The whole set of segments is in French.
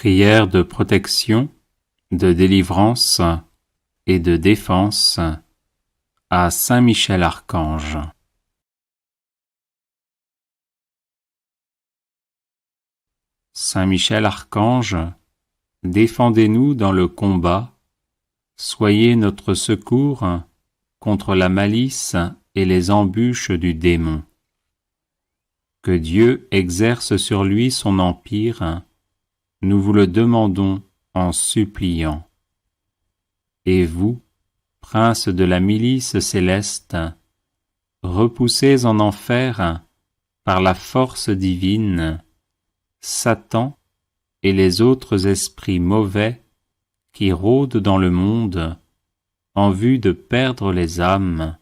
Prière de protection, de délivrance et de défense à Saint Michel Archange. Saint Michel Archange, défendez-nous dans le combat, soyez notre secours contre la malice et les embûches du démon. Que Dieu exerce sur lui son empire, nous vous le demandons en suppliant. Et vous, prince de la milice céleste, repoussez en enfer, par la force divine, Satan et les autres esprits mauvais qui rôdent dans le monde en vue de perdre les âmes.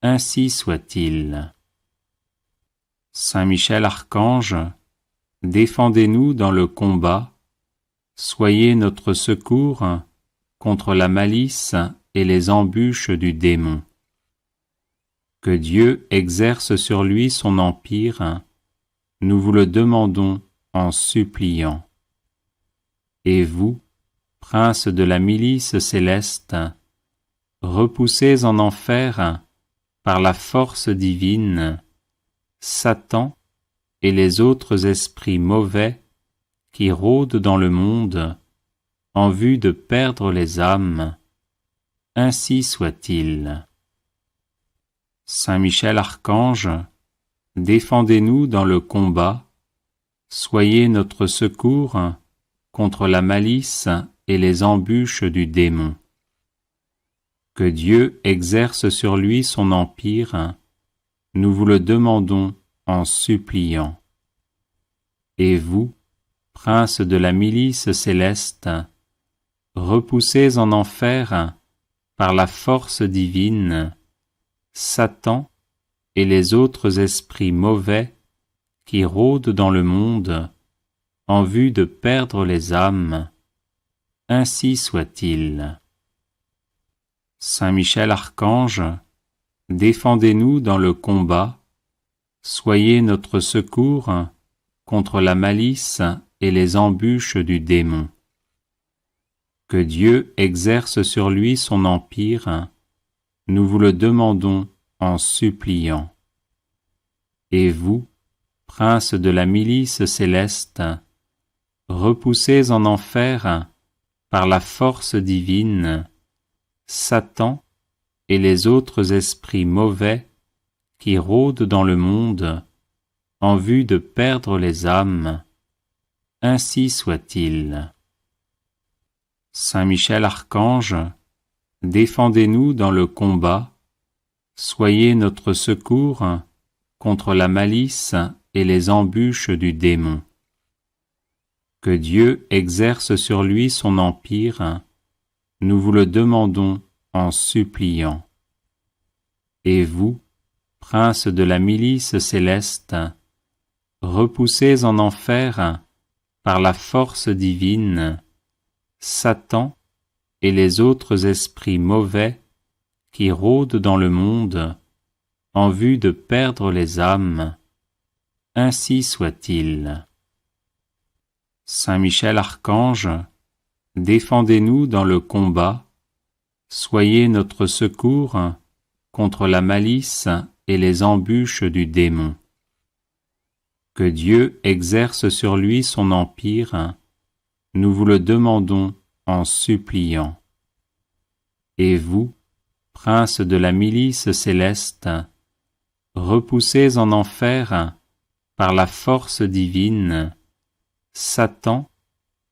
Ainsi soit-il. Saint Michel Archange, défendez-nous dans le combat, soyez notre secours contre la malice et les embûches du démon. Que Dieu exerce sur lui son empire, nous vous le demandons en suppliant. Et vous, prince de la milice céleste, repoussez en enfer, par la force divine, Satan et les autres esprits mauvais qui rôdent dans le monde en vue de perdre les âmes. Ainsi soit-il. Saint Michel Archange, défendez-nous dans le combat, soyez notre secours contre la malice et les embûches du démon. Que Dieu exerce sur lui son empire, nous vous le demandons en suppliant. Et vous, prince de la milice céleste, repoussez en enfer, par la force divine, Satan et les autres esprits mauvais qui rôdent dans le monde en vue de perdre les âmes. Ainsi soit-il. Saint Michel Archange, défendez-nous dans le combat, soyez notre secours contre la malice et les embûches du démon. Que Dieu exerce sur lui son empire, nous vous le demandons en suppliant. Et vous, prince de la milice céleste, repoussez en enfer, par la force divine, Satan et les autres esprits mauvais qui rôdent dans le monde en vue de perdre les âmes. Ainsi soit-il. Saint Michel Archange, défendez-nous dans le combat, soyez notre secours contre la malice et les embûches du démon. Que Dieu exerce sur lui son empire, nous vous le demandons en suppliant. Et vous, prince de la milice céleste, repoussez en enfer, par la force divine, Satan et les autres esprits mauvais qui rôdent dans le monde en vue de perdre les âmes. Ainsi soit-il. Saint Michel Archange, défendez-nous dans le combat, soyez notre secours contre la malice et les embûches du démon. Que Dieu exerce sur lui son empire, nous vous le demandons en suppliant. Et vous, prince de la milice céleste, repoussez en enfer, par la force divine, Satan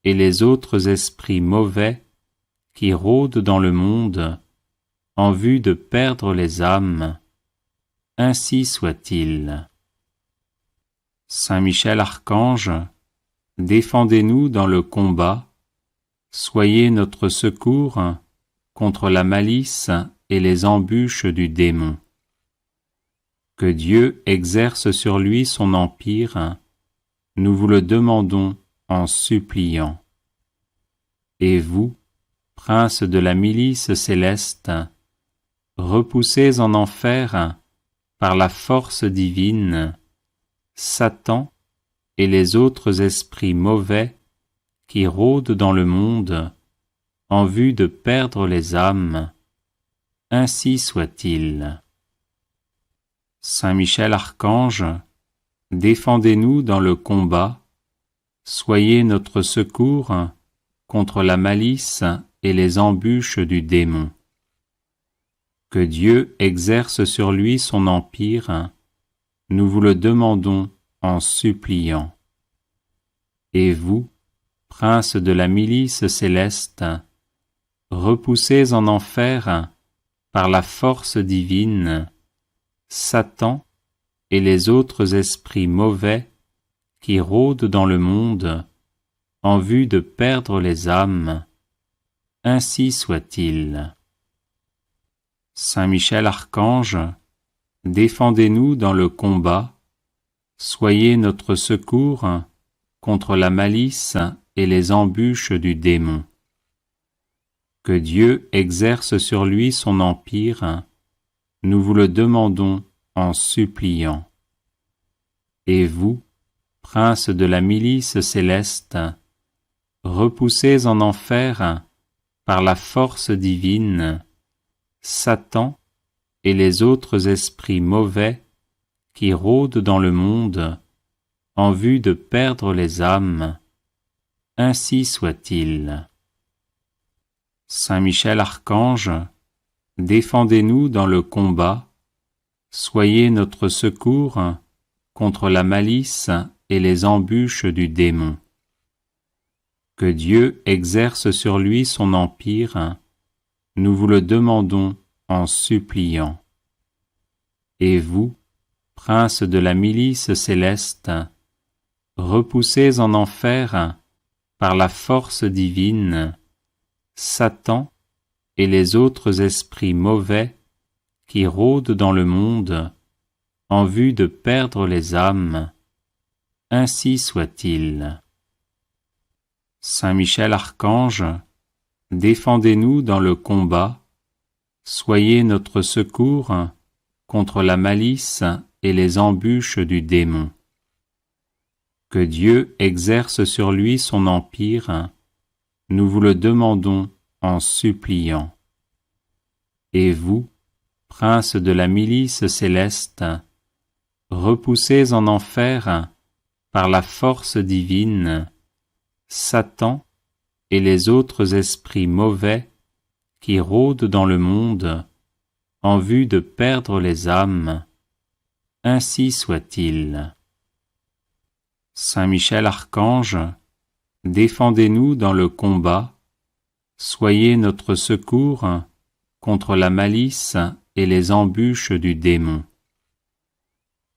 et les autres esprits mauvais qui rôdent dans le monde en vue de perdre les âmes. Ainsi soit-il. Saint Michel Archange, défendez-nous dans le combat, soyez notre secours contre la malice et les embûches du démon. Que Dieu exerce sur lui son empire, nous vous le demandons en suppliant. Et vous, prince de la milice céleste, repoussez en enfer, par la force divine, Satan et les autres esprits mauvais qui rôdent dans le monde en vue de perdre les âmes, ainsi soit-il. Saint Michel Archange, défendez-nous dans le combat, soyez notre secours contre la malice et les embûches du démon. Que Dieu exerce sur lui son empire, nous vous le demandons en suppliant. Et vous, prince de la milice céleste, repoussez en enfer, par la force divine, Satan et les autres esprits mauvais qui rôdent dans le monde en vue de perdre les âmes, ainsi soit-il. Saint Michel Archange, défendez-nous dans le combat, soyez notre secours contre la malice et les embûches du démon. Que Dieu exerce sur lui son empire, nous vous le demandons en suppliant. Et vous, prince de la milice céleste, repoussez en enfer, par la force divine, Satan et les autres esprits mauvais qui rôdent dans le monde en vue de perdre les âmes, ainsi soit-il. Saint Michel Archange, défendez-nous dans le combat, soyez notre secours contre la malice et les embûches du démon. Que Dieu exerce sur lui son empire, nous vous le demandons en suppliant. Et vous, prince de la milice céleste, repoussez en enfer, par la force divine, Satan et les autres esprits mauvais qui rôdent dans le monde en vue de perdre les âmes, ainsi soit-il. Saint Michel Archange, défendez-nous dans le combat, soyez notre secours contre la malice et les embûches du démon. Que Dieu exerce sur lui son empire, nous vous le demandons en suppliant. Et vous, prince de la milice céleste, repoussez en enfer, par la force divine, Satan et les autres esprits mauvais qui rôdent dans le monde en vue de perdre les âmes, ainsi soit-il. Saint Michel Archange, défendez-nous dans le combat, soyez notre secours contre la malice et les embûches du démon.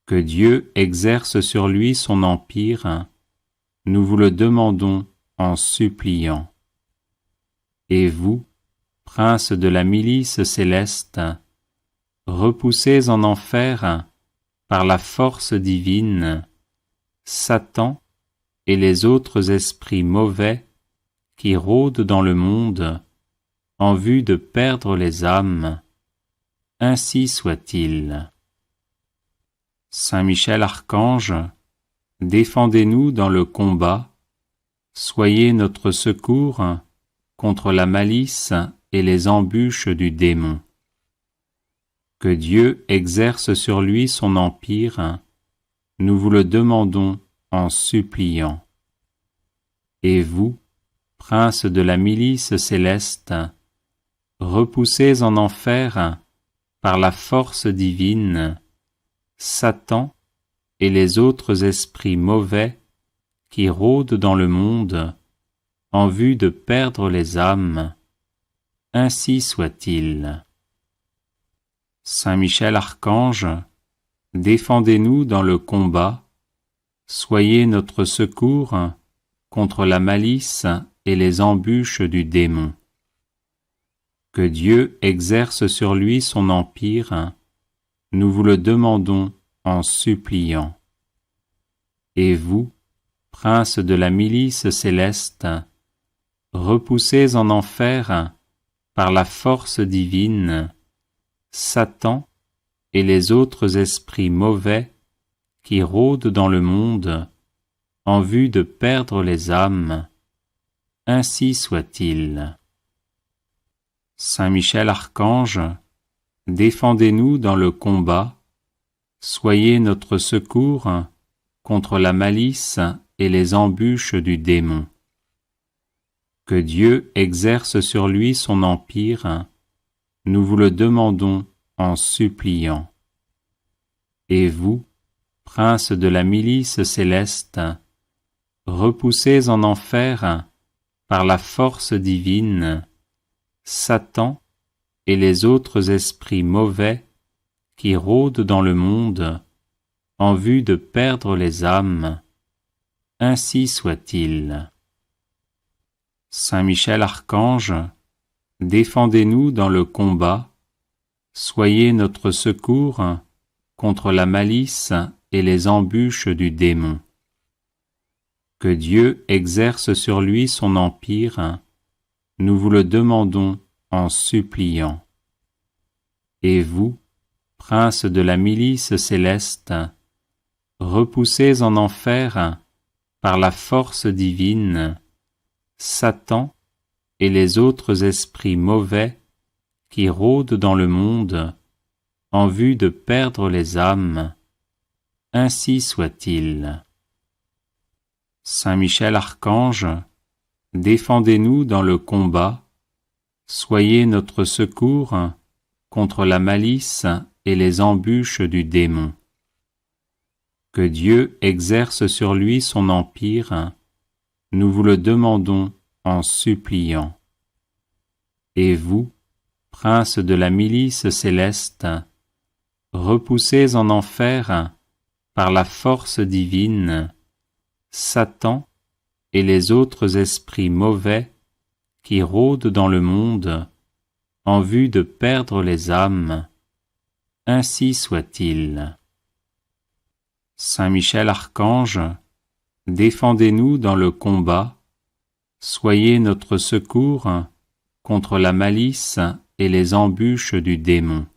Que Dieu exerce sur lui son empire, nous vous le demandons en suppliant. Et vous, prince de la milice céleste, repoussez en enfer, par la force divine, Satan et les autres esprits mauvais qui rôdent dans le monde en vue de perdre les âmes, ainsi soit-il. Saint Michel Archange, défendez-nous dans le combat, soyez notre secours contre la malice et les embûches du démon. Que Dieu exerce sur lui son empire, nous vous le demandons en suppliant. Et vous, prince de la milice céleste, repoussez en enfer, par la force divine, Satan et les autres esprits mauvais qui rôdent dans le monde en vue de perdre les âmes, ainsi soit-il. Saint Michel Archange, défendez-nous dans le combat, soyez notre secours contre la malice et les embûches du démon. Que Dieu exerce sur lui son empire, nous vous le demandons en suppliant. Et vous, prince de la milice céleste, repoussez en enfer, par la force divine, Satan et les autres esprits mauvais qui rôdent dans le monde en vue de perdre les âmes, ainsi soit-il. Saint Michel Archange, défendez-nous dans le combat, soyez notre secours contre la malice et les embûches du démon. Que Dieu exerce sur lui son empire, nous vous le demandons en suppliant. Et vous, prince de la milice céleste, repoussez en enfer, par la force divine, Satan et les autres esprits mauvais qui rôdent dans le monde en vue de perdre les âmes. Ainsi soit-il. Saint Michel Archange, défendez-nous dans le combat, soyez notre secours contre la malice et les embûches du démon. Que Dieu exerce sur lui son empire, nous vous le demandons en suppliant. Et vous, prince de la milice céleste, repoussez en enfer, par la force divine, Satan et les autres esprits mauvais qui rôdent dans le monde en vue de perdre les âmes. Ainsi soit-il. Saint Michel Archange, défendez-nous dans le combat, soyez notre secours contre la malice et les embûches du démon. Que Dieu exerce sur lui son empire, nous vous le demandons en suppliant. Et vous, prince de la milice céleste, repoussez en enfer, par la force divine, Satan et les autres esprits mauvais qui rôdent dans le monde en vue de perdre les âmes. Ainsi soit-il. Saint Michel Archange, défendez-nous dans le combat, soyez notre secours contre la malice et les embûches du démon.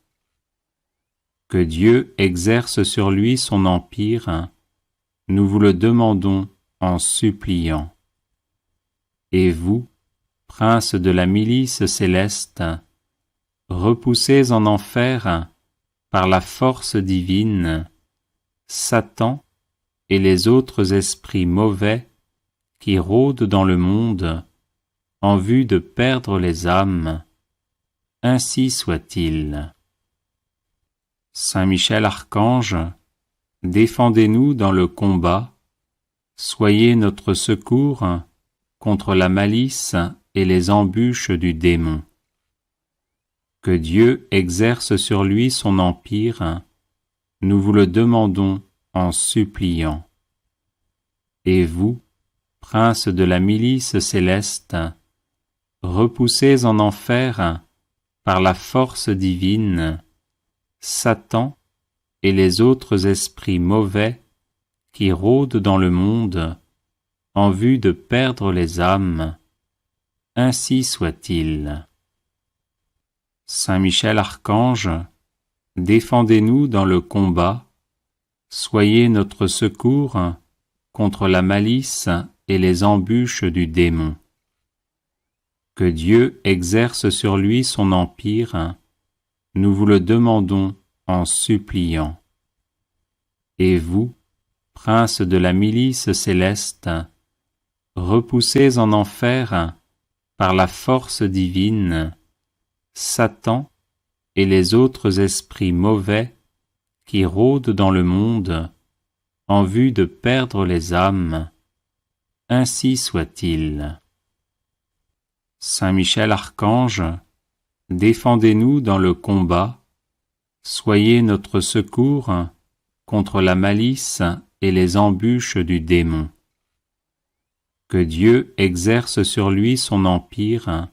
Que Dieu exerce sur lui son empire, nous vous le demandons en suppliant. Et vous, prince de la milice céleste, repoussez en enfer, par la force divine, Satan et les autres esprits mauvais qui rôdent dans le monde en vue de perdre les âmes. Ainsi soit-il. Saint Michel Archange, défendez-nous dans le combat, soyez notre secours contre la malice et les embûches du démon. Que Dieu exerce sur lui son empire, nous vous le demandons en suppliant. Et vous, prince de la milice céleste, repoussez en enfer, par la force divine, Satan et les autres esprits mauvais qui rôdent dans le monde en vue de perdre les âmes. Ainsi soit-il. Saint Michel Archange, défendez-nous dans le combat, soyez notre secours contre la malice et les embûches du démon. Que Dieu exerce sur lui son empire, nous vous le demandons en suppliant. Et vous, prince de la milice céleste, repoussez en enfer, par la force divine, Satan et les autres esprits mauvais qui rôdent dans le monde en vue de perdre les âmes. Ainsi soit-il. Saint Michel Archange, défendez-nous dans le combat, soyez notre secours contre la malice et les embûches du démon. Que Dieu exerce sur lui son empire,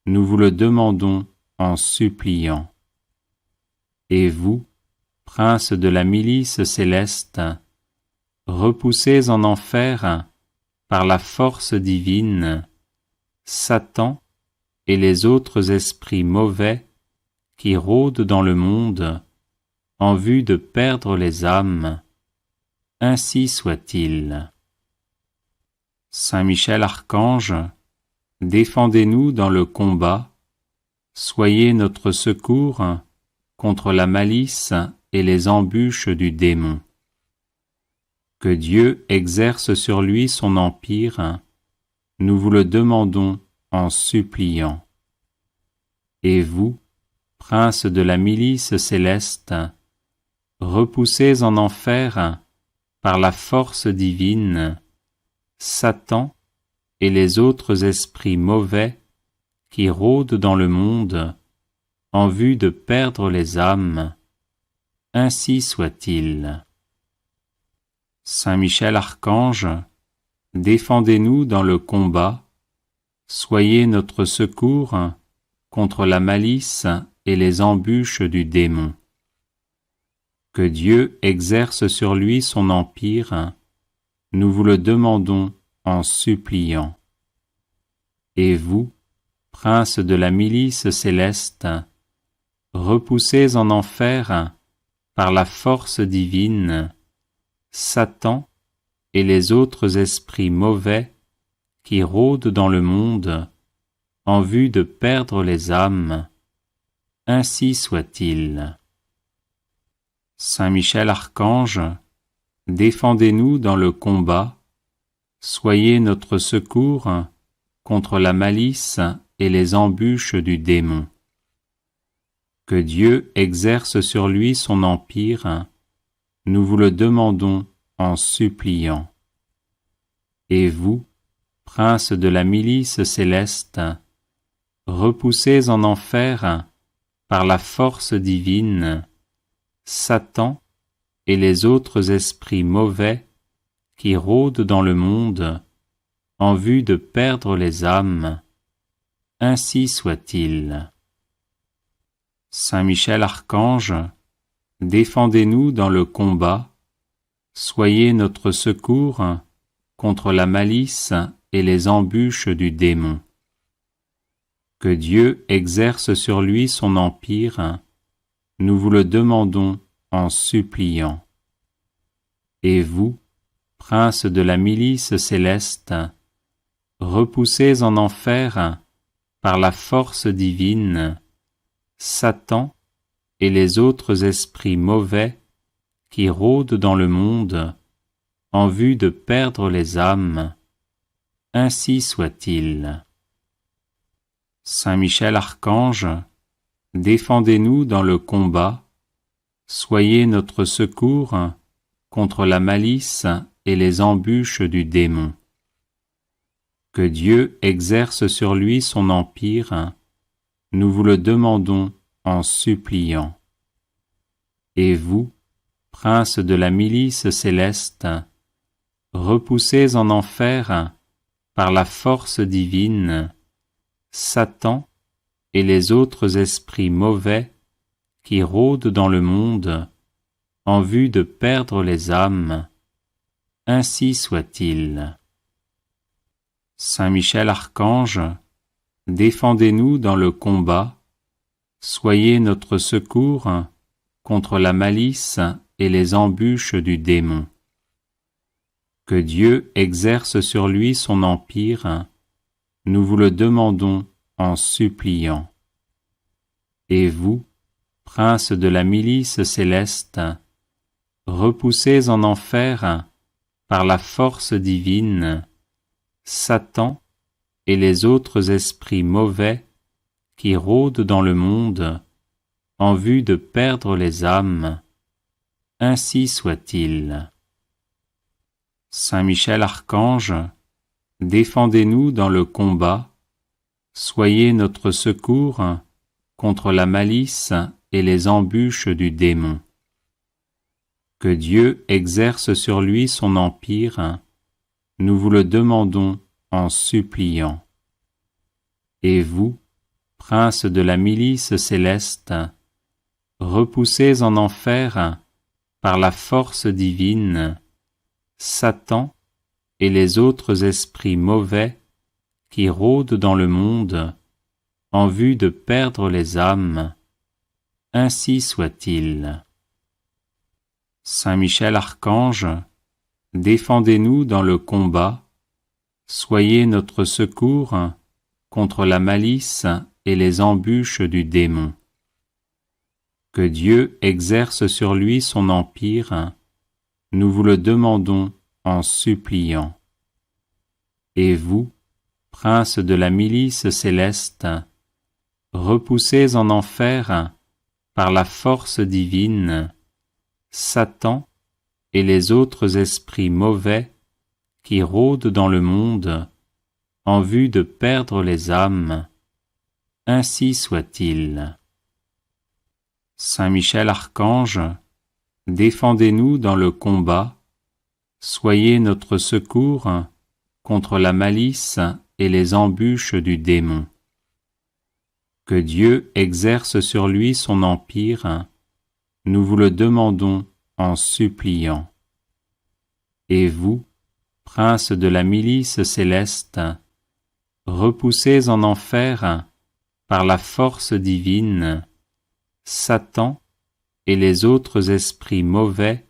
nous vous le demandons en suppliant. Et vous, prince de la milice céleste, repoussez en enfer, par la force divine, Satan et les autres esprits mauvais qui rôdent dans le monde en vue de perdre les âmes. Ainsi soit-il. Saint Michel Archange, défendez-nous dans le combat, soyez notre secours contre la malice et les embûches du démon. Que Dieu exerce sur lui son empire, nous vous le demandons en suppliant. Et vous, princes de la milice céleste, repoussez en enfer, par la force divine, Satan et les autres esprits mauvais qui rôdent dans le monde en vue de perdre les âmes. Ainsi soit-il. Saint Michel Archange, défendez-nous dans le combat, soyez notre secours contre la malice et les embûches du démon. Que Dieu exerce sur lui son empire, nous vous le demandons en suppliant. Et vous, princes de la milice céleste, repoussez en enfer, par la force divine, Satan et les autres esprits mauvais qui rôdent dans le monde en vue de perdre les âmes. Ainsi soit-il. Saint Michel Archange, défendez-nous dans le combat, soyez notre secours contre la malice et les embûches du démon. Que Dieu exerce sur lui son empire, nous vous le demandons en suppliant. Et vous, princes de la milice céleste, repoussez en enfer, par la force divine, Satan et les autres esprits mauvais qui rôdent dans le monde en vue de perdre les âmes. Ainsi soit-il. Saint Michel Archange, défendez-nous dans le combat, soyez notre secours contre la malice et les embûches du démon. Que Dieu exerce sur lui son empire, nous vous le demandons en suppliant. Et vous, princes de la milice céleste, repoussez en enfer, par la force divine, Satan et les autres esprits mauvais qui rôdent dans le monde en vue de perdre les âmes. Ainsi soit-il. Saint Michel Archange, défendez-nous dans le combat, soyez notre secours contre la malice et les embûches du démon. Que Dieu exerce sur lui son empire, nous vous le demandons en suppliant. Et vous, princes de la milice céleste, repoussez en enfer, par la force divine, Satan et les autres esprits mauvais qui rôdent dans le monde en vue de perdre les âmes. Ainsi soit-il. Saint Michel Archange, défendez-nous dans le combat, soyez notre secours contre la malice et les embûches du démon. Que Dieu exerce sur lui son empire, nous vous le demandons en suppliant. Et vous, princes de la milice céleste, repoussez en enfer, par la force divine, Satan et les autres esprits mauvais qui rôdent dans le monde en vue de perdre les âmes. Ainsi soit-il. Saint Michel Archange, défendez-nous dans le combat, soyez notre secours contre la malice et les embûches du démon. Que Dieu exerce sur lui son empire, nous vous le demandons en suppliant. Et vous, princes de la milice céleste, repoussez en enfer, par la force divine, Satan et les autres esprits mauvais qui rôdent dans le monde en vue de perdre les âmes. Ainsi soit-il. Saint Michel Archange, défendez-nous dans le combat, soyez notre secours contre la malice et les embûches du démon. Que Dieu exerce sur lui son empire, nous vous le demandons en suppliant. Et vous, princes de la milice céleste, repoussés en enfer par la force divine, Satan et les autres esprits mauvais qui rôdent dans le monde en vue de perdre les âmes, ainsi soit-il. Saint Michel Archange, défendez-nous dans le combat, soyez notre secours contre la malice et les embûches du démon. Que Dieu exerce sur lui son empire, nous vous le demandons en suppliant. Et vous, princes de la milice céleste, repoussés en enfer par la force divine, Satan et les autres esprits mauvais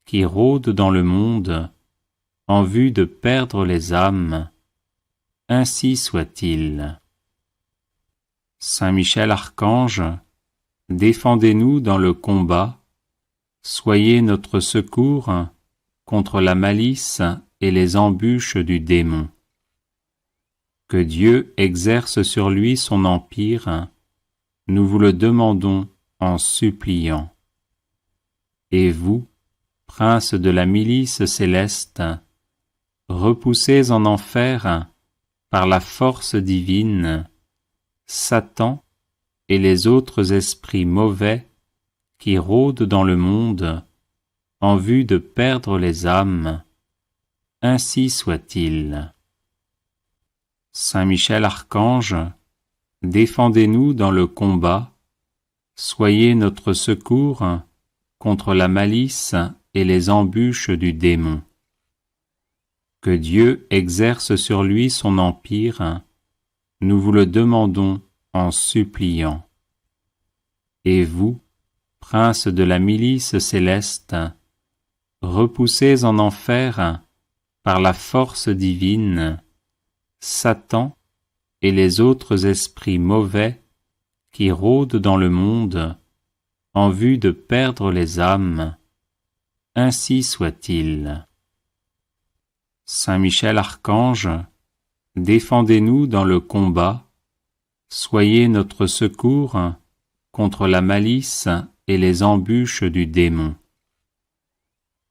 qui rôdent dans le monde en vue de perdre les âmes, ainsi soit-il. Saint Michel Archange, défendez-nous dans le combat, soyez notre secours contre la malice et les embûches du démon. Que Dieu exerce sur lui son empire, nous vous le demandons en suppliant. Et vous, princes de la milice céleste, repoussés en enfer par la force divine, Satan et les autres esprits mauvais qui rôdent dans le monde en vue de perdre les âmes, ainsi soit-il. Saint Michel Archange, défendez-nous dans le combat, soyez notre secours contre la malice et les embûches du démon. Que Dieu exerce sur lui son empire, nous vous le demandons en suppliant. Et vous, princes de la milice céleste, repoussés en enfer par la force divine, Satan et les autres esprits mauvais qui rôdent dans le monde en vue de perdre les âmes, ainsi soit-il. Saint Michel Archange, défendez-nous dans le combat, soyez notre secours contre la malice et les embûches du démon.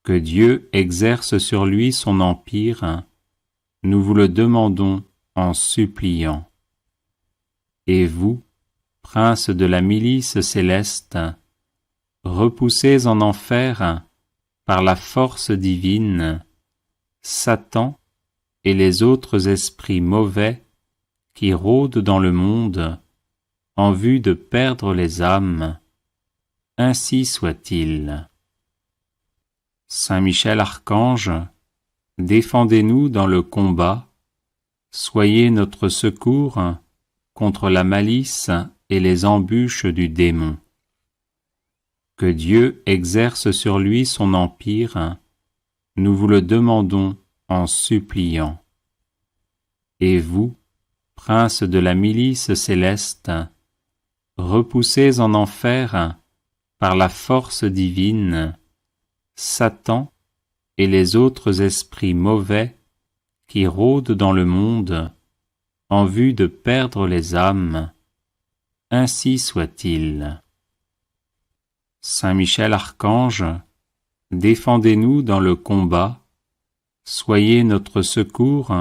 Que Dieu exerce sur lui son empire, nous vous le demandons en suppliant. Et vous, princes de la milice céleste, repoussés en enfer par la force divine, Satan et les autres esprits mauvais qui rôdent dans le monde en vue de perdre les âmes, ainsi soit-il. Saint Michel Archange, défendez-nous dans le combat, soyez notre secours contre la malice et les embûches du démon. Que Dieu exerce sur lui son empire, nous vous le demandons en suppliant. Et vous, princes de la milice céleste, repoussés en enfer par la force divine, Satan et les autres esprits mauvais qui rôdent dans le monde en vue de perdre les âmes, ainsi soit-il. Saint Michel Archange, défendez-nous dans le combat, soyez notre secours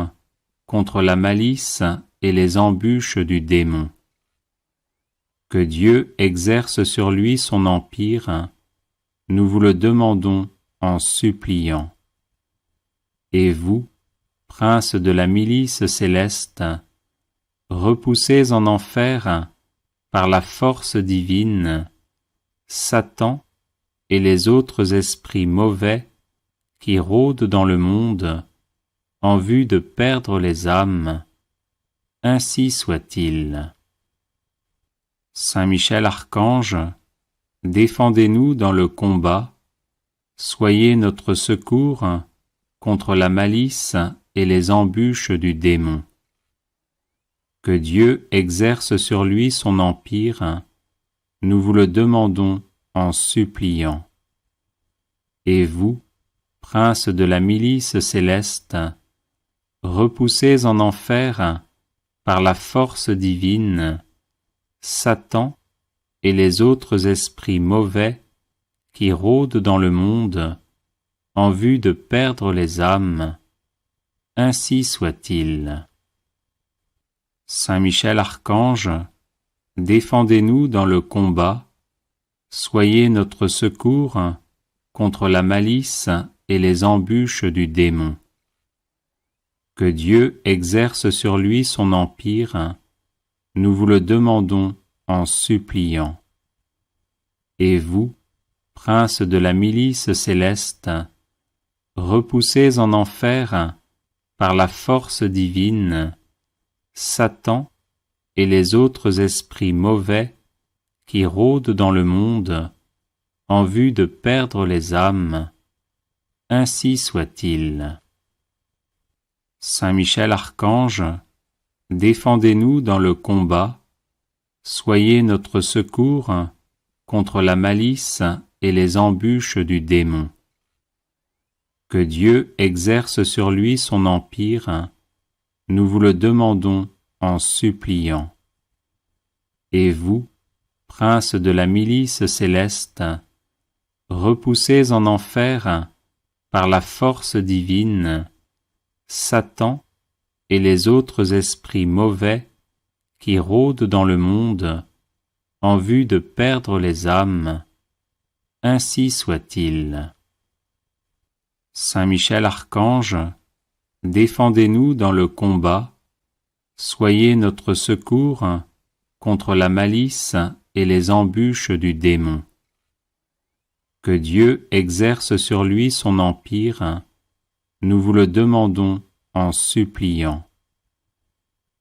contre la malice et les embûches du démon. Que Dieu exerce sur lui son empire, nous vous le demandons en suppliant. Et vous, princes de la milice céleste, repoussés en enfer par la force divine, Satan et les autres esprits mauvais qui rôdent dans le monde en vue de perdre les âmes, ainsi soit-il. Saint Michel Archange, défendez-nous dans le combat, soyez notre secours contre la malice et les embûches du démon. Que Dieu exerce sur lui son empire, nous vous le demandons en suppliant. Et vous, princes de la milice céleste, repoussés en enfer par la force divine, Satan et les autres esprits mauvais qui rôdent dans le monde en vue de perdre les âmes, ainsi soit-il. Saint Michel Archange, défendez-nous dans le combat, soyez notre secours contre la malice et les embûches du démon. Que Dieu exerce sur lui son empire, nous vous le demandons en suppliant. Et vous, princes de la milice céleste, repoussés en enfer par la force divine, Satan et les autres esprits mauvais qui rôdent dans le monde en vue de perdre les âmes, ainsi soit-il. Saint Michel Archange, défendez-nous dans le combat, soyez notre secours contre la malice et les embûches du démon. Que Dieu exerce sur lui son empire, nous vous le demandons en suppliant. Et vous, princes de la milice céleste, repoussés en enfer par la force divine, Satan et les autres esprits mauvais qui rôdent dans le monde en vue de perdre les âmes, ainsi soit-il. Saint Michel Archange, défendez-nous dans le combat, soyez notre secours contre la malice et les embûches du démon. Que Dieu exerce sur lui son empire, nous vous le demandons en suppliant.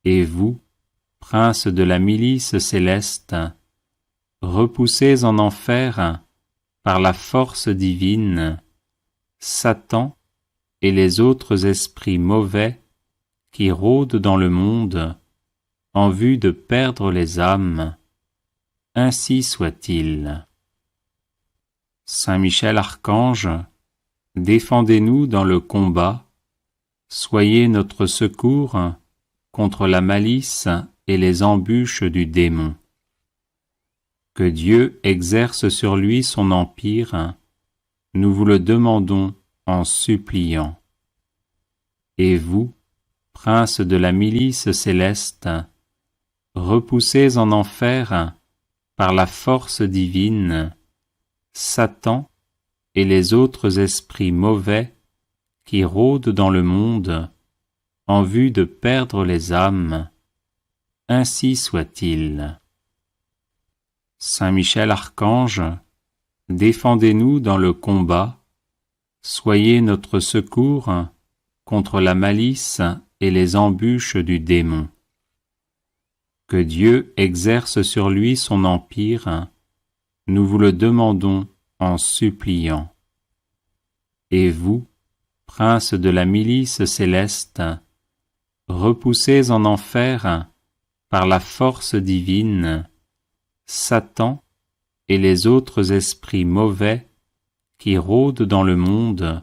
Et vous, princes de la milice céleste, repoussés en enfer par la force divine, Satan et les autres esprits mauvais qui rôdent dans le monde en vue de perdre les âmes, ainsi soit-il. Saint Michel Archange, défendez-nous dans le combat, soyez notre secours contre la malice et les embûches du démon. Que Dieu exerce sur lui son empire, nous vous le demandons en suppliant. Et vous, princes de la milice céleste, repoussés en enfer par la force divine, Satan et les autres esprits mauvais qui rôdent dans le monde en vue de perdre les âmes, ainsi soit-il. Saint Michel Archange, défendez-nous dans le combat, soyez notre secours contre la malice et les embûches du démon. Que Dieu exerce sur lui son empire, nous vous le demandons en suppliant. Et vous, princes de la milice céleste, repoussés en enfer par la force divine, Satan et les autres esprits mauvais qui rôdent dans le monde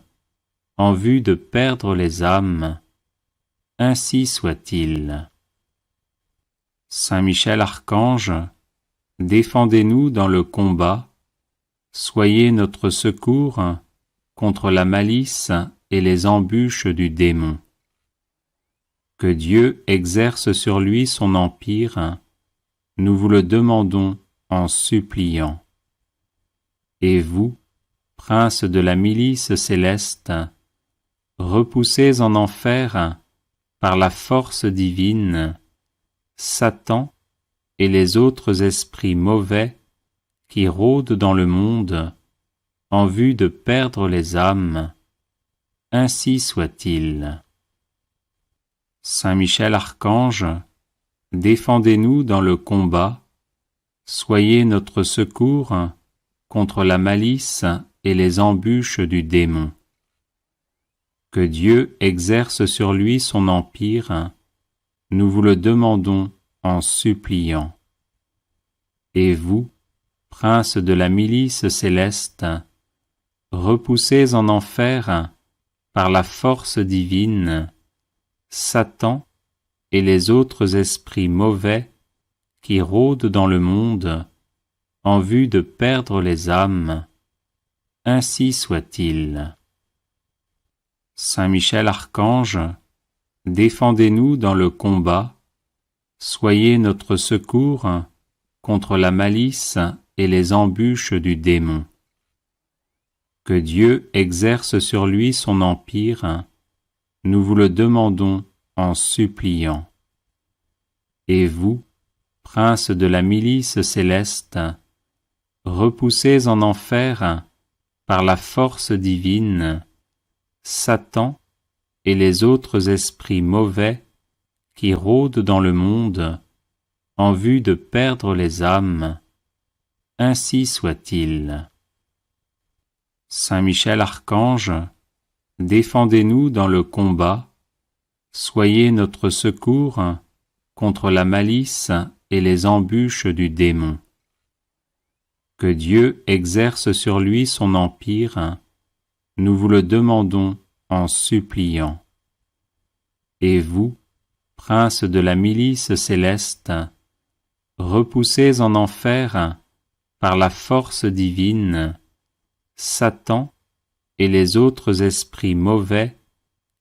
en vue de perdre les âmes, ainsi soit-il. Saint Michel Archange, défendez-nous dans le combat, soyez notre secours contre la malice et les embûches du démon. Que Dieu exerce sur lui son empire, nous vous le demandons en suppliant. Et vous, princes de la milice céleste, repoussés en enfer par la force divine, Satan et les autres esprits mauvais qui rôdent dans le monde en vue de perdre les âmes, ainsi soit-il. Saint Michel Archange, défendez-nous dans le combat, soyez notre secours contre la malice et les embûches du démon. Que Dieu exerce sur lui son empire, nous vous le demandons en suppliant. Et vous, princes de la milice céleste, repoussés en enfer par la force divine, Satan et les autres esprits mauvais qui rôdent dans le monde en vue de perdre les âmes, ainsi soit-il. Saint Michel Archange, défendez-nous dans le combat, soyez notre secours contre la malice et les embûches du démon. Que Dieu exerce sur lui son empire, nous vous le demandons en suppliant. Et vous, princes de la milice céleste, repoussés en enfer par la force divine, Satan et les autres esprits mauvais qui rôdent dans le monde en vue de perdre les âmes, ainsi soit-il. Saint Michel Archange, défendez-nous dans le combat, soyez notre secours contre la malice et les embûches du démon. Que Dieu exerce sur lui son empire, nous vous le demandons en suppliant. Et vous, princes de la milice céleste, repoussés en enfer par la force divine, Satan et les autres esprits mauvais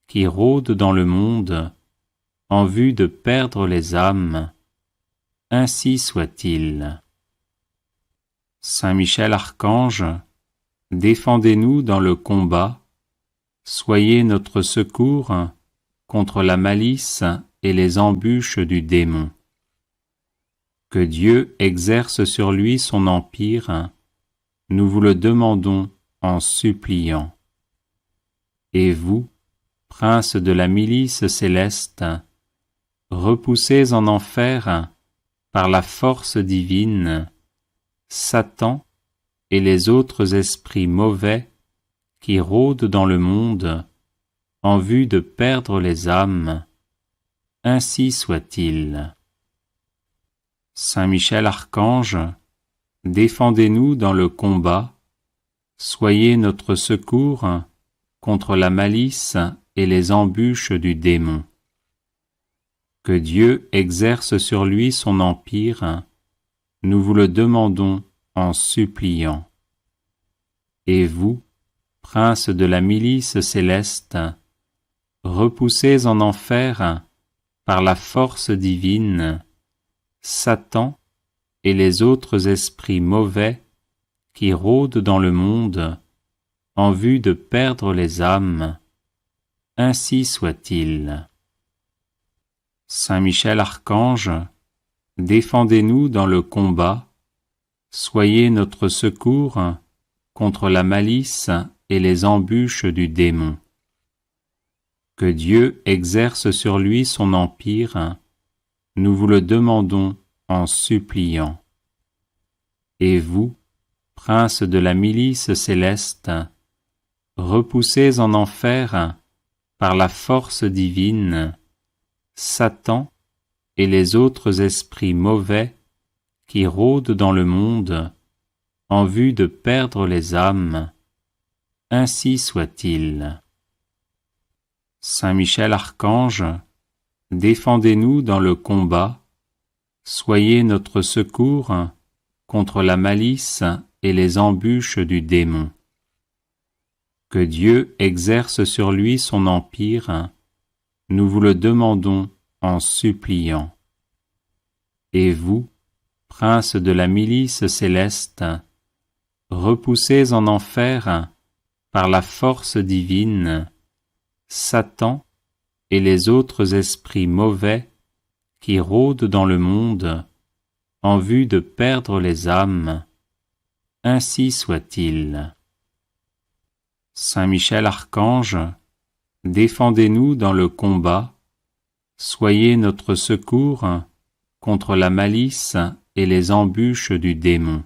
qui rôdent dans le monde en vue de perdre les âmes, ainsi soit-il. Saint Michel Archange, défendez-nous dans le combat, soyez notre secours contre la malice et les embûches du démon. Que Dieu exerce sur lui son empire, nous vous le demandons en suppliant. Et vous, princes de la milice céleste, repoussés en enfer par la force divine, Satan et les autres esprits mauvais qui rôdent dans le monde en vue de perdre les âmes, ainsi soit-il. Saint Michel Archange, défendez-nous dans le combat, soyez notre secours contre la malice et les embûches du démon. Que Dieu exerce sur lui son empire, nous vous le demandons en suppliant. Et vous, princes de la milice céleste, repoussés en enfer par la force divine, Satan et les autres esprits mauvais qui rôdent dans le monde en vue de perdre les âmes, ainsi soit-il. Saint Michel Archange, défendez-nous dans le combat, soyez notre secours contre la malice et les embûches du démon. Que Dieu exerce sur lui son empire, nous vous le demandons en suppliant. Et vous, princes de la milice céleste, repoussés en enfer par la force divine, Satan et les autres esprits mauvais qui rôdent dans le monde en vue de perdre les âmes, ainsi soit-il. Saint Michel Archange, défendez-nous dans le combat, soyez notre secours contre la malice et les embûches du démon. Que Dieu exerce sur lui son empire, nous vous le demandons en suppliant. Et vous, princes de la milice céleste, repoussés en enfer par la force divine, Satan et les autres esprits mauvais qui rôdent dans le monde en vue de perdre les âmes, ainsi soit-il. Saint Michel Archange, défendez-nous dans le combat, soyez notre secours contre la malice et les embûches du démon.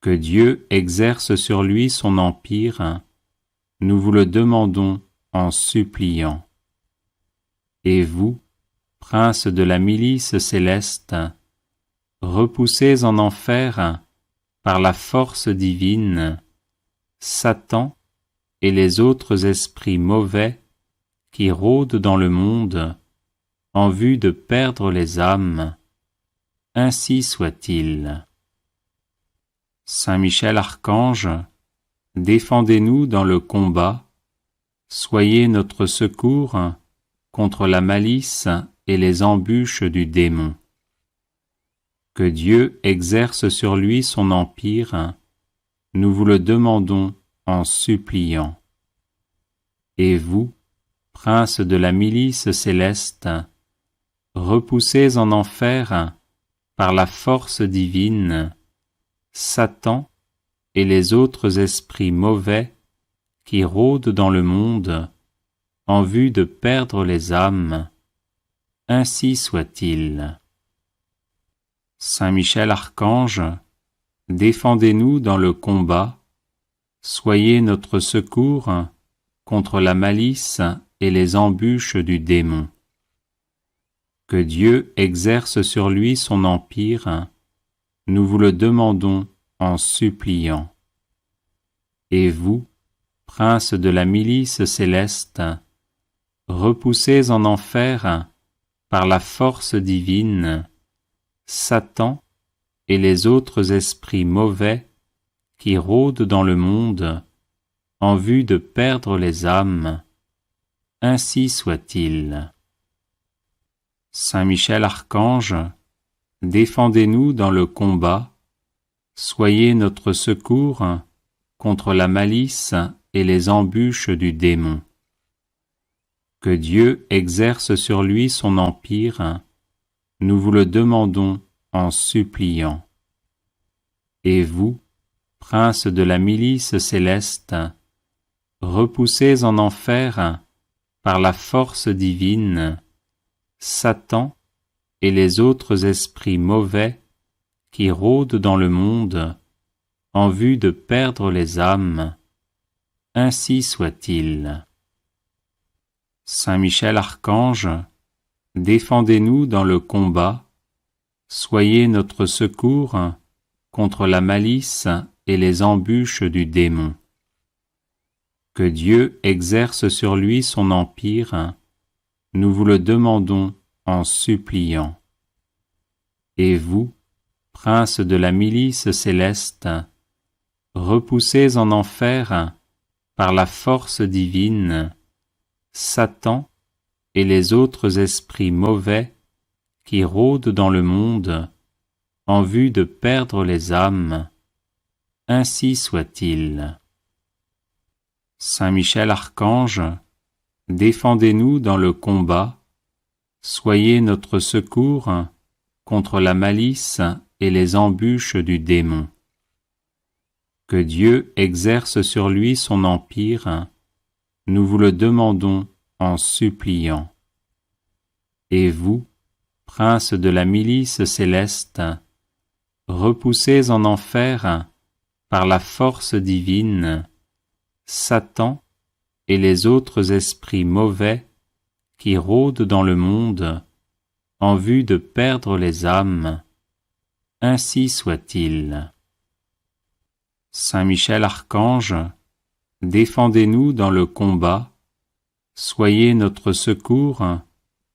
Que Dieu exerce sur lui son empire, nous vous le demandons en suppliant. Et vous, princes de la milice céleste, repoussés en enfer par la force divine, Satan et les autres esprits mauvais qui rôdent dans le monde en vue de perdre les âmes, ainsi soit-il. Saint Michel Archange, défendez-nous dans le combat, soyez notre secours contre la malice et les embûches du démon. Que Dieu exerce sur lui son empire, nous vous le demandons en suppliant. Et vous, princes de la milice céleste, repoussés en enfer par la force divine, Satan et les autres esprits mauvais qui rôdent dans le monde en vue de perdre les âmes, ainsi soit-il. Saint Michel Archange, défendez-nous dans le combat, soyez notre secours contre la malice et les embûches du démon. Que Dieu exerce sur lui son empire, nous vous le demandons en suppliant. Et vous, princes de la milice céleste, repoussés en enfer par la force divine, Satan et les autres esprits mauvais qui rôdent dans le monde en vue de perdre les âmes, ainsi soit-il. Saint Michel Archange, défendez-nous dans le combat, soyez notre secours contre la malice et les embûches du démon. Que Dieu exerce sur lui son empire, nous vous le demandons en suppliant. Et vous, princes de la milice céleste, repoussés en enfer par la force divine, Satan et les autres esprits mauvais qui rôdent dans le monde en vue de perdre les âmes, ainsi soit-il. Saint Michel Archange, défendez-nous dans le combat, soyez notre secours contre la malice et les embûches du démon. Que Dieu exerce sur lui son empire, nous vous le demandons en suppliant. Et vous, princes de la milice céleste, repoussés en enfer par la force divine, Satan et les autres esprits mauvais qui rôdent dans le monde en vue de perdre les âmes, ainsi soit-il. Saint Michel Archange, défendez-nous dans le combat, soyez notre secours contre la malice et les embûches du démon. Que Dieu exerce sur lui son empire, nous vous le demandons en suppliant. Et vous, princes de la milice céleste, repoussés en enfer par la force divine, Satan et les autres esprits mauvais qui rôdent dans le monde en vue de perdre les âmes, ainsi soit-il. Saint Michel Archange, défendez-nous dans le combat, soyez notre secours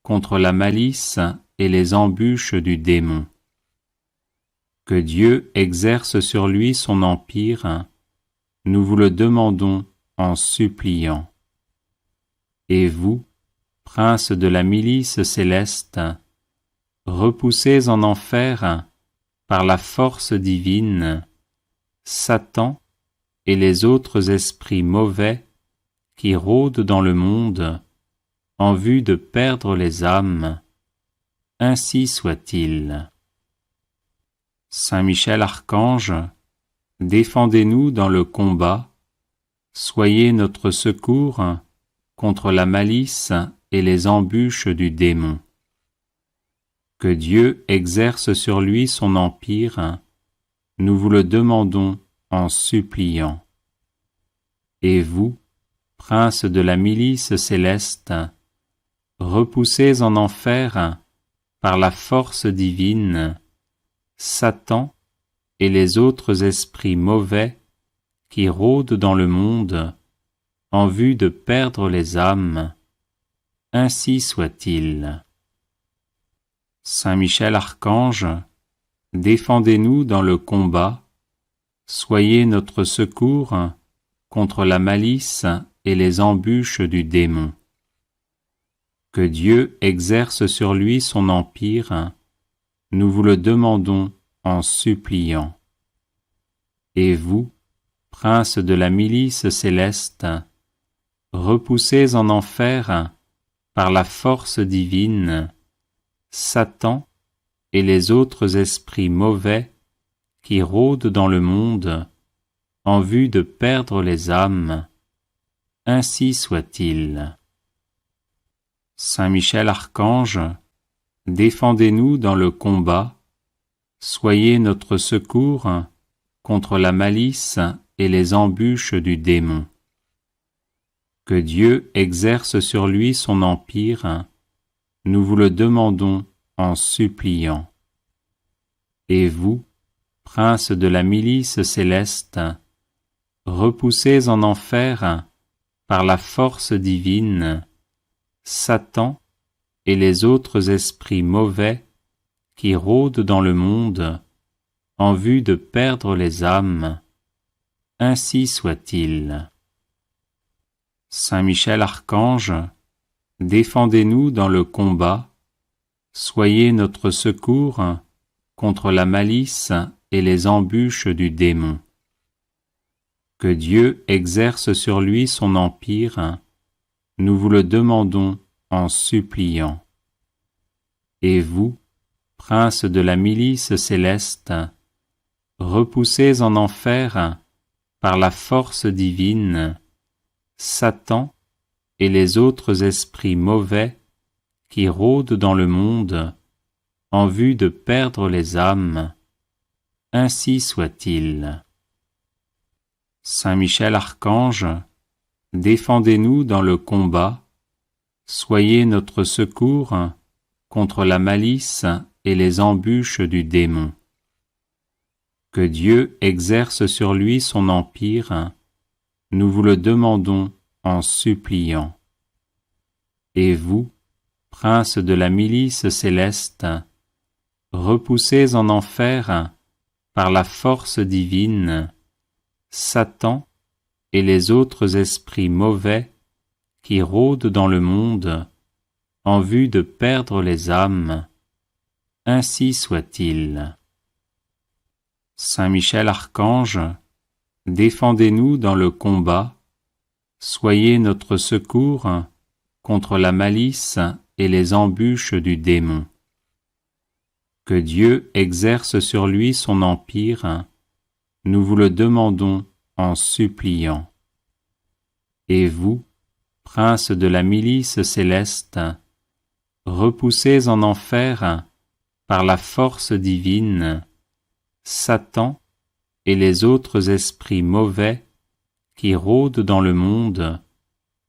contre la malice et les embûches du démon. Que Dieu exerce sur lui son empire, nous vous le demandons en suppliant. Et vous, princes de la milice céleste, repoussés en enfer par la force divine, Satan et les autres esprits mauvais qui rôdent dans le monde en vue de perdre les âmes, ainsi soit-il. Saint Michel Archange, défendez-nous dans le combat, soyez notre secours contre la malice et les embûches du démon. Que Dieu exerce sur lui son empire, nous vous le demandons en suppliant. Et vous, princes de la milice céleste, repoussés en enfer par la force divine, Satan et les autres esprits mauvais qui rôdent dans le monde en vue de perdre les âmes. Ainsi soit-il. Saint Michel Archange, défendez-nous dans le combat, soyez notre secours contre la malice et les embûches du démon. Que Dieu exerce sur lui son empire, nous vous le demandons en suppliant. Et vous, princes de la milice céleste, repoussez en enfer, par la force divine, Satan et les autres esprits mauvais qui rôdent dans le monde en vue de perdre les âmes. Ainsi soit-il. Saint Michel Archange, défendez-nous dans le combat, soyez notre secours contre la malice et les embûches du démon. Que Dieu exerce sur lui son empire, nous vous le demandons en suppliant. Et vous, princes de la milice céleste, repoussez en enfer, par la force divine, Satan et les autres esprits mauvais qui rôdent dans le monde en vue de perdre les âmes. Ainsi soit-il. Saint Michel Archange, défendez-nous dans le combat, soyez notre secours contre la malice et les embûches du démon. Que Dieu exerce sur lui son empire, nous vous le demandons en suppliant. Et vous, princes de la milice céleste, repoussez en enfer, par la force divine, Satan et les autres esprits mauvais qui rôdent dans le monde en vue de perdre les âmes. Ainsi soit-il. Saint Michel Archange, défendez-nous dans le combat, soyez notre secours contre la malice et les embûches du démon. Que Dieu exerce sur lui son empire, nous vous le demandons en suppliant. Et vous, princes de la milice céleste, repoussez en enfer, par la force divine, Satan et les autres esprits mauvais qui rôdent dans le monde en vue de perdre les âmes. Ainsi soit-il. Saint Michel Archange, défendez-nous dans le combat, soyez notre secours contre la malice et les embûches du démon. Que Dieu exerce sur lui son empire, nous vous le demandons en suppliant. Et vous, princes de la milice céleste, repoussez en enfer, par la force divine, Satan et les autres esprits mauvais qui rôdent dans le monde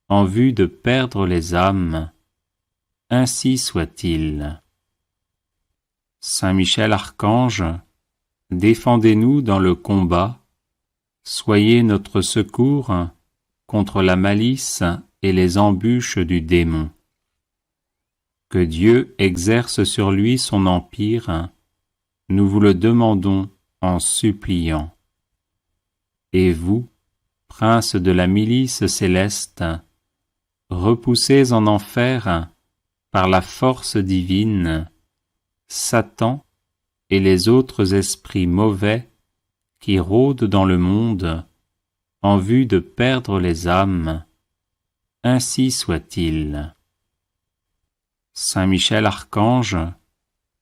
en vue de perdre les âmes. Ainsi soit-il. Saint Michel Archange, défendez-nous dans le combat, soyez notre secours contre la malice et les embûches du démon. Que Dieu exerce sur lui son empire, nous vous le demandons en suppliant. Et vous, princes de la milice céleste, repoussez en enfer, par la force divine, Satan et les autres esprits mauvais qui rôdent dans le monde en vue de perdre les âmes. Ainsi soit-il. Saint Michel Archange,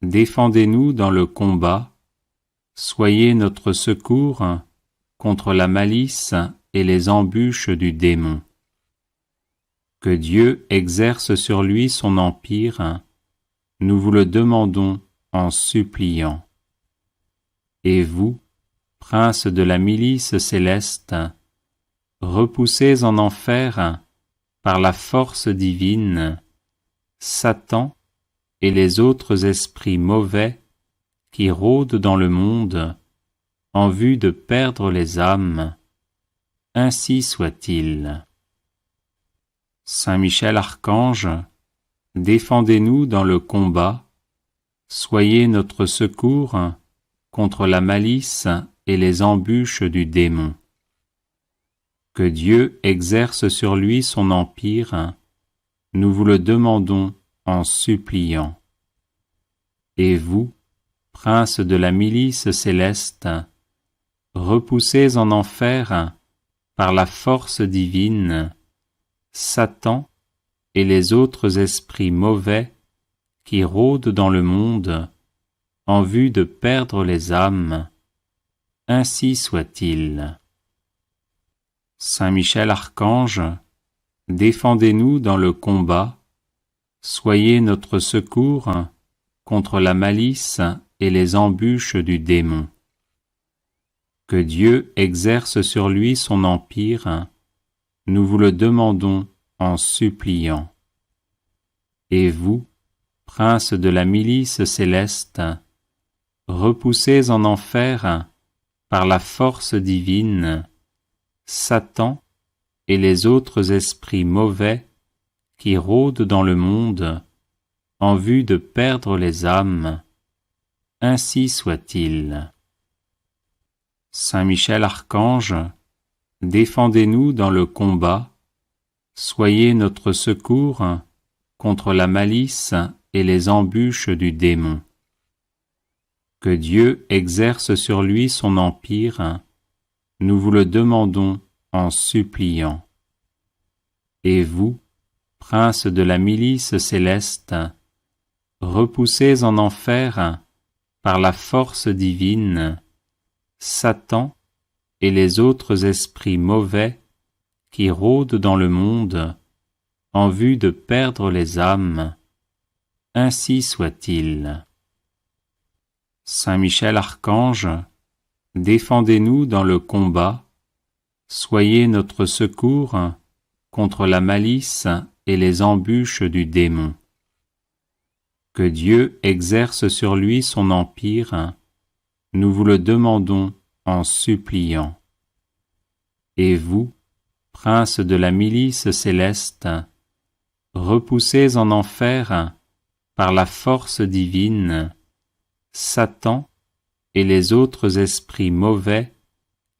défendez-nous dans le combat, soyez notre secours contre la malice et les embûches du démon. Que Dieu exerce sur lui son empire, nous vous le demandons en suppliant. Et vous, princes de la milice céleste, repoussez en enfer, par la force divine, Satan et les autres esprits mauvais qui rôdent dans le monde en vue de perdre les âmes, ainsi soit-il. Saint Michel Archange, défendez-nous dans le combat, soyez notre secours contre la malice et les embûches du démon. Que Dieu exerce sur lui son empire, nous vous le demandons en suppliant. Et vous, princes de la milice céleste, repoussez en enfer, par la force divine, Satan et les autres esprits mauvais qui rôdent dans le monde en vue de perdre les âmes, ainsi soit-il. Saint Michel Archange, défendez-nous dans le combat, soyez notre secours contre la malice et les embûches du démon. Que Dieu exerce sur lui son empire, nous vous le demandons en suppliant. Et vous, princes de la milice céleste, repoussez en enfer, par la force divine, Satan et les autres esprits mauvais qui rôdent dans le monde en vue de perdre les âmes, ainsi soit-il. Saint Michel Archange, défendez-nous dans le combat, soyez notre secours contre la malice et les embûches du démon. Que Dieu exerce sur lui son empire, nous vous le demandons en suppliant. Et vous, princes de la milice céleste, repoussez en enfer, par la force divine, Satan et les autres esprits mauvais qui rôdent dans le monde en vue de perdre les âmes, ainsi soit-il. Saint Michel Archange, défendez-nous dans le combat, soyez notre secours contre la malice et les embûches du démon. Que Dieu exerce sur lui son empire, nous vous le demandons en suppliant. Et vous, princes de la milice céleste, repoussez en enfer, par la force divine, Satan et les autres esprits mauvais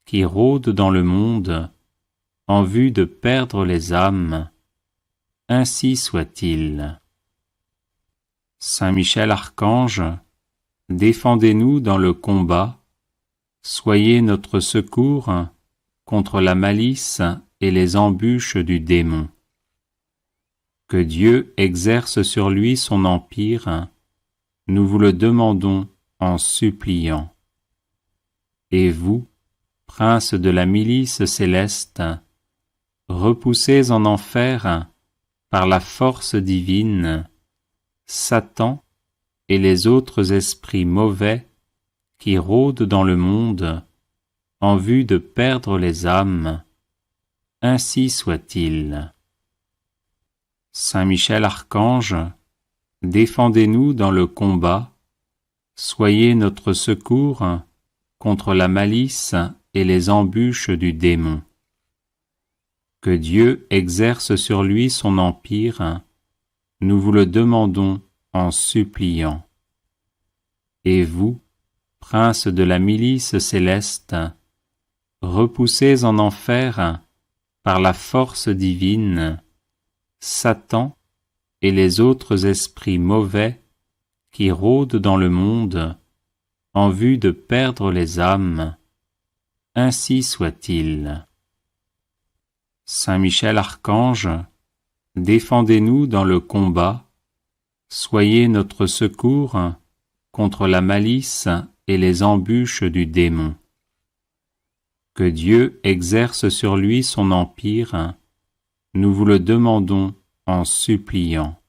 qui rôdent dans le monde en vue de perdre les âmes, ainsi soit-il. Saint Michel Archange, défendez-nous dans le combat, soyez notre secours contre la malice et les embûches du démon. Que Dieu exerce sur lui son empire, nous vous le demandons en suppliant. Et vous, princes de la milice céleste, repoussez en enfer, par la force divine, Satan et les autres esprits mauvais qui rôdent dans le monde en vue de perdre les âmes, ainsi soit-il. Saint Michel Archange, défendez-nous dans le combat, soyez notre secours contre la malice et les embûches du démon. Que Dieu exerce sur lui son empire, nous vous le demandons en suppliant. Et vous, princes de la milice céleste, repoussez en enfer, par la force divine, Satan et les autres esprits mauvais qui rôdent dans le monde en vue de perdre les âmes, ainsi soit-il. Saint Michel Archange, défendez-nous dans le combat, soyez notre secours contre la malice et les embûches du démon. Que Dieu exerce sur lui son empire, nous vous le demandons en suppliant.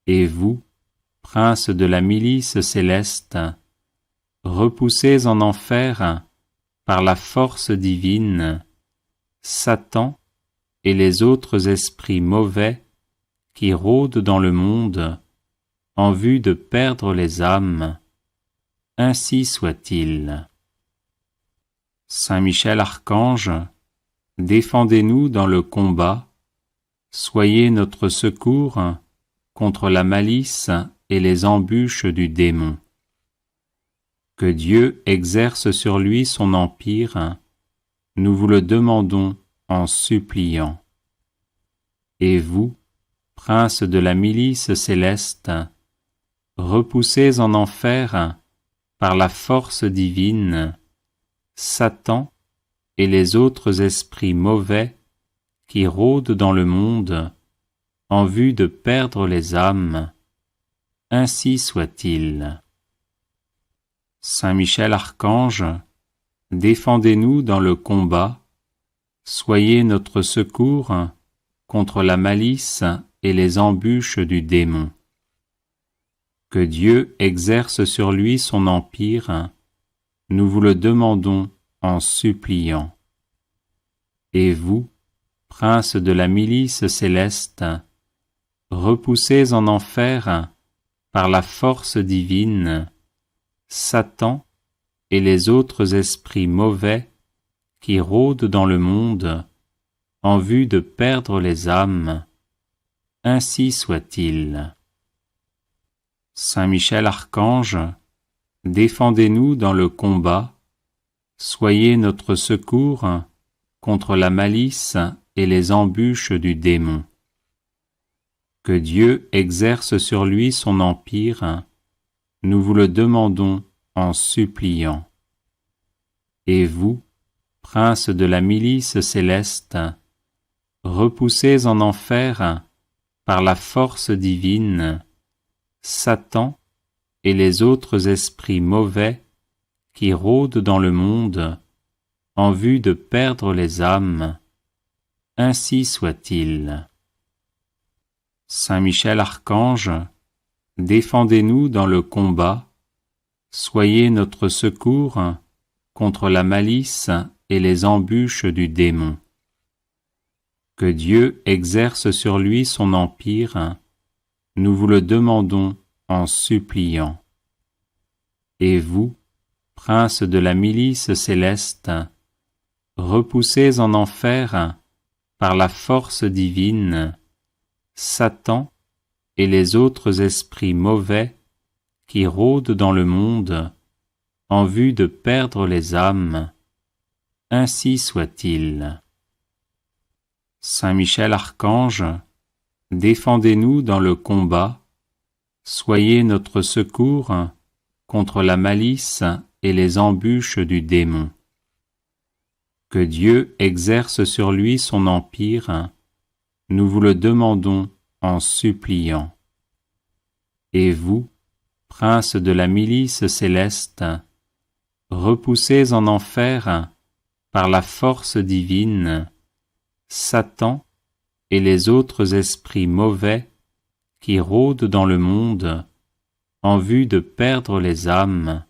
Et vous, princes de la milice céleste, repoussez en enfer, par la force divine, Satan et les autres esprits mauvais qui rôdent dans le monde en vue de perdre les âmes. Ainsi soit-il. Saint Michel Archange, défendez-nous dans le combat, soyez notre secours contre la malice et les embûches du démon. Que Dieu exerce sur lui son empire, nous vous le demandons en suppliant. Et vous, prince de la milice céleste, repoussez en enfer, par la force divine, Satan et les autres esprits mauvais qui rôdent dans le monde en vue de perdre les âmes. Ainsi soit-il. Saint Michel Archange, défendez-nous dans le combat, soyez notre secours contre la malice et les embûches du démon. Que Dieu exerce sur lui son empire, nous vous le demandons en suppliant. Et vous, prince de la milice céleste, repoussez en enfer, par la force divine, Satan et les autres esprits mauvais qui rôdent dans le monde en vue de perdre les âmes. Ainsi soit-il. Saint Michel Archange, défendez-nous dans le combat, soyez notre secours contre la malice et les embûches du démon. Que Dieu exerce sur lui son empire, nous vous le demandons en suppliant. Et vous, prince de la milice céleste, repoussez en enfer, par la force divine, Satan et les autres esprits mauvais qui rôdent dans le monde en vue de perdre les âmes. Ainsi soit-il. Saint Michel Archange, défendez-nous dans le combat, soyez notre secours contre la malice et les embûches du démon. Que Dieu exerce sur lui son empire, nous vous le demandons en suppliant. Et vous, prince de la milice céleste, repoussez en enfer, par la force divine, Satan et les autres esprits mauvais qui rôdent dans le monde en vue de perdre les âmes. Ainsi soit-il. Saint Michel Archange, défendez-nous dans le combat, soyez notre secours contre la malice et les embûches du démon. Que Dieu exerce sur lui son empire, nous vous le demandons en suppliant. Et vous, prince de la milice céleste, repoussez en enfer, par la force divine, Satan et les autres esprits mauvais qui rôdent dans le monde en vue de perdre les âmes.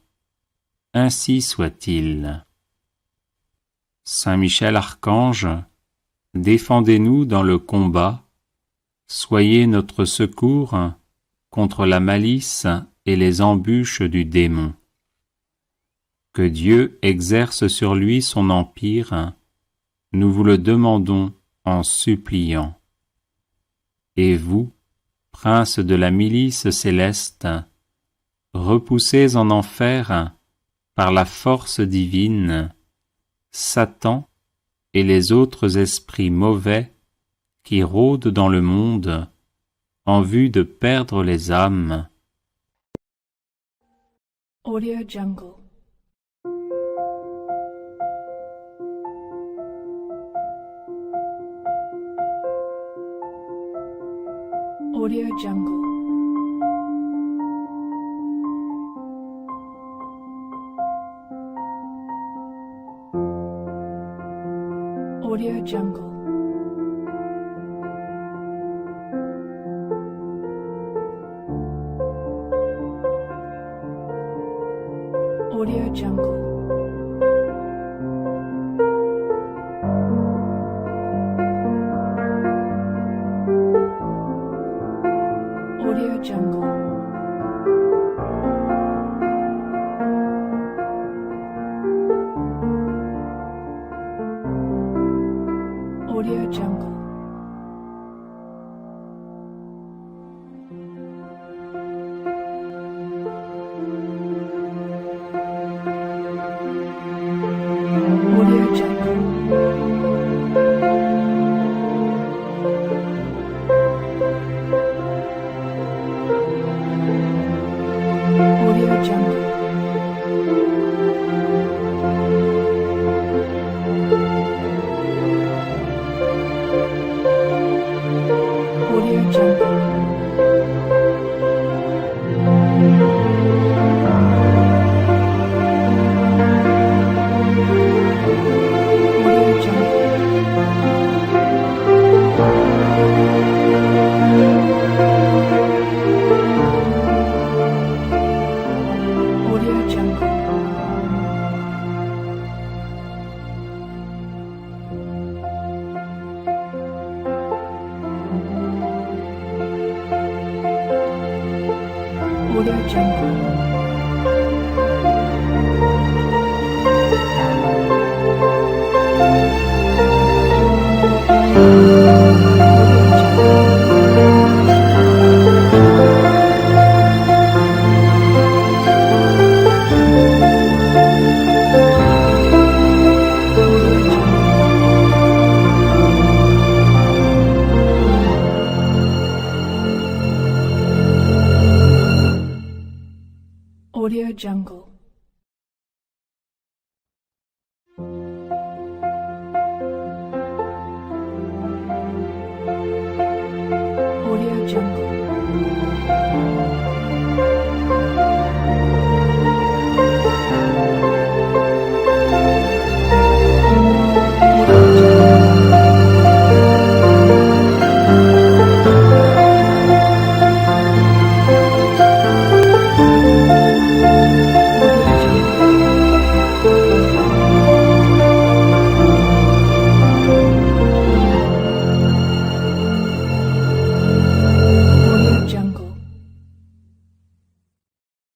Ainsi soit-il. Saint Michel Archange, défendez-nous dans le combat, soyez notre secours contre la malice et les embûches du démon. Que Dieu exerce sur lui son empire, nous vous le demandons en suppliant. Et vous, prince de la milice céleste, repoussez en enfer, par la force divine, Satan et les autres esprits mauvais qui rôdent dans le monde en vue de perdre les âmes. Audio Jungle. Audio Jungle. Audio Jungle. Audio Jungle. Audio Jungle. Jungle. Audio Jungle. Audio Jungle. Audio Jungle. Audio Jungle. Audio Jungle.